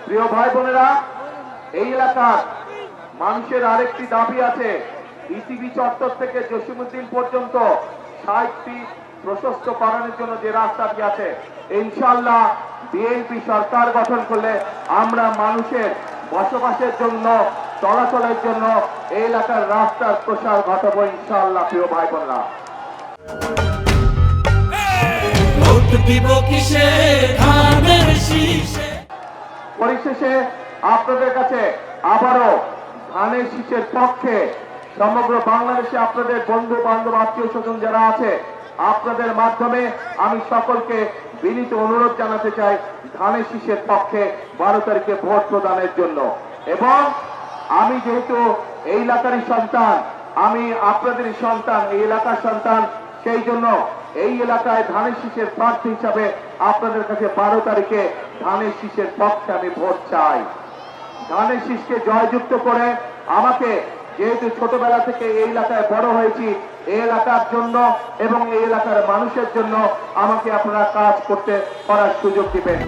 প্রিয় ভাই বোনেরা, এই এলাকার মানুষের আরেকটি দাবি আছে। ইসিবি চত্বর থেকে জসিমউদ্দিন পর্যন্ত ৬০ ফিট প্রশস্ত করানোর জন্য যে রাস্তাটি আছে, ইনশাআল্লাহ বিএনপি সরকার গঠন করলে আমরা মানুষের বসবাসের জন্য, চলাচলের জন্য এই এলাকার রাস্তার প্রসার ঘটাবো ইনশাআল্লাহ। প্রিয় ভাই বোনেরা, পরিশেষে আপনাদের কাছে আবারও ধানের শীষের পক্ষে সমগ্র বাংলাদেশে আপনাদের বন্ধু বান্ধব আত্মীয় স্বজন যারা আছে, আপনাদের মাধ্যমে আমি সকলকে বিনীত অনুরোধ জানাতে চাই ধানের শীষের পক্ষে 12 তারিখে ভোট প্রদানের জন্য। এবং আমি যেহেতু এই এলাকারই সন্তান, আমি আপনাদেরই সন্তান, এই এলাকার সন্তান, সেই জন্য এই এলাকায় ধানের শীষের প্রার্থী হিসাবে আপনাদের কাছে 12 তারিখে ধানের শীষের পক্ষে আমি ভোট চাই। ধানের শীষকে জয়যুক্ত করে আমাকে, যেহেতু ছোটবেলা থেকে এই এলাকায় বড় হয়েছি, এই এলাকার জন্য এবং এই এলাকার মানুষের জন্য আমাকে আপনারা কাজ করার সুযোগ দিবেন।